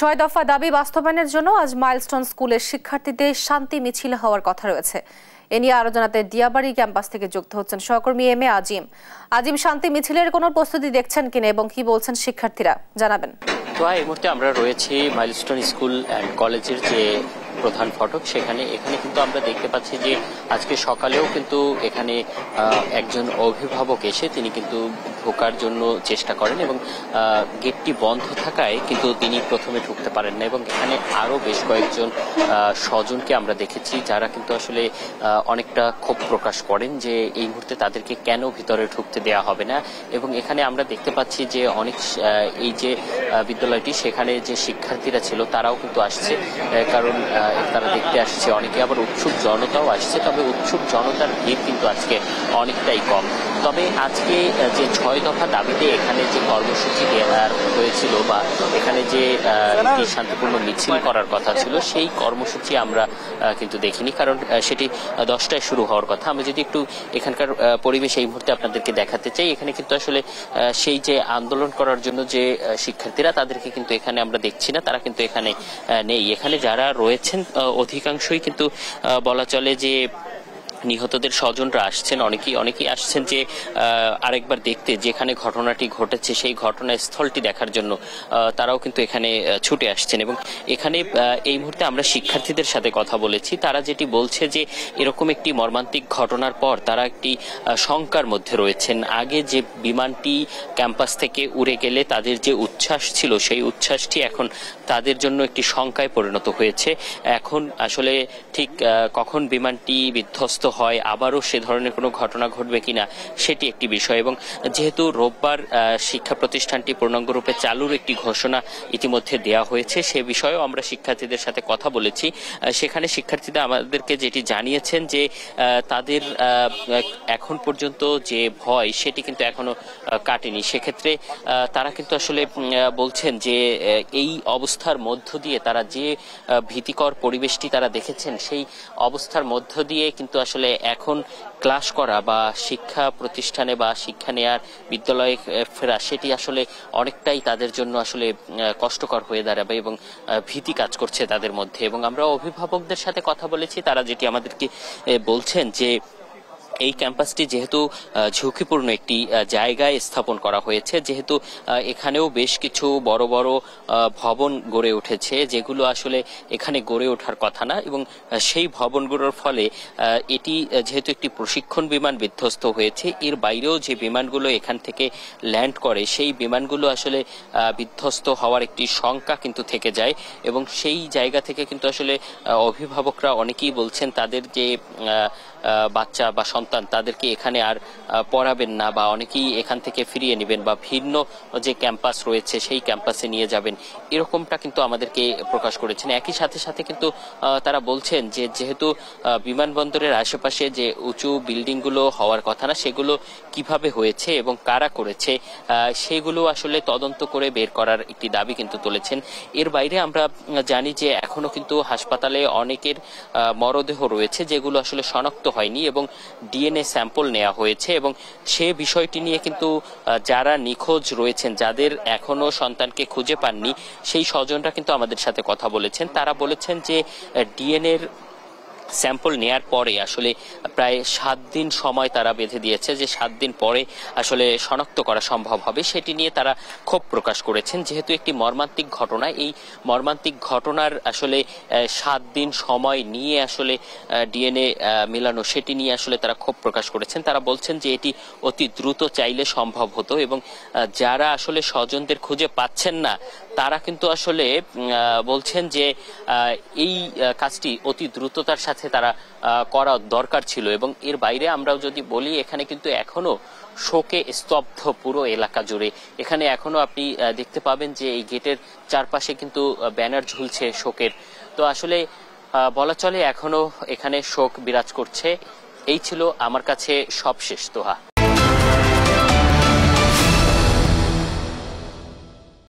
ছয় দফা দাবি বাস্তবায়নের জন্য আজ মাইলস্টোন স্কুলের শিক্ষার্থীদের শান্তি মিছিল হওয়ার কথা রয়েছে। এ নিয়ে আরো জানাতে দিয়াবাড়ি ক্যাম্পাস থেকে যুক্ত হচ্ছেন সহকর্মী এম এ আজিম। আজিম, শান্তি মিছিলের কোনো প্রস্তুতি দেখছেন কিনা এবং কি বলছেন শিক্ষার্থীরা, জানাবেন। তো এই মুহূর্তে আমরা রয়েছি মাইলস্টোন স্কুল অ্যান্ড কলেজের যে প্রধান ফটক, এখানে কিন্তু আমরা দেখতে পাচ্ছি যে আজকে সকালেও কিন্তু এখানে একজন অভিভাবক এসে তিনি কিন্তু ঢোকার জন্য চেষ্টা করেন এবং গেটটি বন্ধ থাকায় কিন্তু তিনি প্রথমে ঢুকতে পারেন না এবং এখানে আরো বেশ কয়েকজন স্বজনকে আমরা দেখেছি যারা কিন্তু আসলে অনেকটা ক্ষোভ প্রকাশ করেন যে এই মুহূর্তে তাদেরকে কেন ভিতরে ঢুকতে দেওয়া হবে না। এবং এখানে আমরা দেখতে পাচ্ছি যে অনেক এই যে বিদ্যালয়টি সেখানে যে শিক্ষার্থীরা ছিল তারাও কিন্তু আসছে, কারণ তারা দেখতে আসছে। অনেকে আবার উৎসুক জনতাও আসছে, তবে উৎসুক জনতার ভিড় কিন্তু আজকে অনেকটাই কম। তবে আজকে যে 6 দফা দাবিতে এখানে যে কর্মসূচি দেওয়া হয়েছিল বা এখানে যে একটি শান্তিপূর্ণ মিছিল করার কথা ছিল সেই কর্মসূচি আমরা কিন্তু দেখিনি, কারণ সেটি 10টায় শুরু হওয়ার কথা। আমি যদি একটু এখানকার পরিবেশ এই মুহূর্তে আপনাদেরকে দেখাতে চাই, এখানে কিন্তু আসলে সেই যে আন্দোলন করার জন্য যে শিক্ষার্থীরা তাদেরকে কিন্তু এখানে আমরা দেখছি না, তারা কিন্তু এখানে নেই। এখানে যারা রয়েছেন অধিকাংশই কিন্তু বলা চলে যে নিহতদের স্বজনরা আসছেন, অনেকেই আসছেন যে আরেকবার দেখতে যেখানে ঘটনাটি ঘটেছে সেই ঘটনাস্থলটি দেখার জন্য তারাও কিন্তু এখানে ছুটে আসছেন। এবং এখানে এই মুহূর্তে আমরা শিক্ষার্থীদের সাথে কথা বলেছি, তারা যেটি বলছে যে এরকম একটি মর্মান্তিক ঘটনার পর তারা একটি শঙ্কার মধ্যে রয়েছেন। আগে যে বিমানটি ক্যাম্পাস থেকে উড়ে গেলে তাদের যে উচ্ছ্বাস ছিল সেই উচ্ছ্বাসটি এখন তাদের জন্য একটি শঙ্কায় পরিণত হয়েছে। এখন আসলে ঠিক কখন বিমানটি বিধ্বস্ত হয়, আবারও সে ধরনের কোনো ঘটনা ঘটবে কিনা সেটি একটি বিষয়। এবং যেহেতু রোববার শিক্ষা প্রতিষ্ঠানটি পূর্ণাঙ্গরূপে চালুর একটি ঘোষণা ইতিমধ্যে দেওয়া হয়েছে, সে বিষয়েও আমরা শিক্ষার্থীদের সাথে কথা বলেছি। সেখানে শিক্ষার্থীরা আমাদেরকে যেটি জানিয়েছেন যে তাদের এখন পর্যন্ত যে ভয় সেটি কিন্তু এখনো কাটেনি। সেক্ষেত্রে তারা কিন্তু আসলে বলছেন যে এই অবস্থার মধ্য দিয়ে তারা যে ভীতিকর পরিবেশটি তারা দেখেছেন সেই অবস্থার মধ্য দিয়ে কিন্তু আসলে এখন ক্লাস করা বা শিক্ষা প্রতিষ্ঠানে বা শিক্ষা নেয়ার বিদ্যালয়ে ফেরা সেটি আসলে অনেকটাই তাদের জন্য আসলে কষ্টকর হয়ে দাঁড়াবে এবং ভীতি কাজ করছে তাদের মধ্যে। এবং আমরা অভিভাবকদের সাথে কথা বলেছি, তারা যেটি আমাদেরকে বলছেন যে এই ক্যাম্পাসটি যেহেতু ঝুঁকিপূর্ণ একটি জায়গায় স্থাপন করা হয়েছে, যেহেতু এখানেও বেশ কিছু বড় বড় ভবন গড়ে উঠেছে যেগুলো আসলে এখানে গড়ে ওঠার কথা না, এবং সেই ভবনগুলোর ফলে এটি যেহেতু একটি প্রশিক্ষণ বিমান বিধ্বস্ত হয়েছে, এর বাইরেও যে বিমানগুলো এখান থেকে ল্যান্ড করে সেই বিমানগুলো আসলে বিধ্বস্ত হওয়ার একটি শঙ্কা কিন্তু থেকে যায়। এবং সেই জায়গা থেকে কিন্তু আসলে অভিভাবকরা অনেকেই বলছেন তাদের যে বাচ্চা বা সন্তান তাদেরকে এখানে আর পড়াবেন না বা অনেকেই এখান থেকে ফিরিয়ে নেবেন বা ভিন্ন যে ক্যাম্পাস রয়েছে সেই ক্যাম্পাসে নিয়ে যাবেন, এরকমটা কিন্তু আমাদেরকে প্রকাশ করেছেন। একই সাথে সাথে কিন্তু তারা বলছেন যে যেহেতু বিমানবন্দরের আশেপাশে যে উঁচু বিল্ডিংগুলো হওয়ার কথা না সেগুলো কিভাবে হয়েছে এবং কারা করেছে সেগুলো আসলে তদন্ত করে বের করার একটি দাবি কিন্তু তুলেছেন। এর বাইরে আমরা জানি যে এখনো কিন্তু হাসপাতালে অনেকের মরদেহ রয়েছে যেগুলো আসলে শনাক্ত হয়নি এবং ডিএনএ স্যাম্পল নেওয়া হয়েছে। এবং সে বিষয়টি নিয়ে কিন্তু যারা নিখোঁজ রয়েছেন, যাদের এখনো সন্তানকে খুঁজে পাননি, সেই স্বজনরা কিন্তু আমাদের সাথে কথা বলেছেন। তারা বলেছেন যে ডিএনএ স্যাম্পল নেয়ার পরে আসলে প্রায় 7 দিন সময় তারা বেঁধে দিয়েছে, যে 7 দিন পরে আসলে শনাক্ত করা সম্ভব হবে। সেটি নিয়ে তারা ক্ষোভ প্রকাশ করেছেন। যেহেতু একটি মর্মান্তিক ঘটনা, এই মর্মান্তিক ঘটনার আসলে 7 দিন সময় নিয়ে আসলে ডিএনএ মেলানো সেটি নিয়ে আসলে তারা ক্ষোভ প্রকাশ করেছেন। তারা বলছেন যে এটি অতি দ্রুত চাইলে সম্ভব হতো এবং যারা আসলে স্বজনদের খুঁজে পাচ্ছেন না তারা কিন্তু আসলে বলছেন যে এই কাজটি অতি দ্রুততার সাথে তারা করা দরকার ছিল। এবং এর বাইরে আমরাও যদি বলি, এখানে কিন্তু এখনো শোকে স্তব্ধ পুরো এলাকা জুড়ে। এখানে এখনো আপনি দেখতে পাবেন যে এই গেটের চারপাশে কিন্তু ব্যানার ঝুলছে শোকের। তো আসলে বলা চলে এখনো এখানে শোক বিরাজ করছে। এই ছিল আমার কাছে সবশেষ তোহা।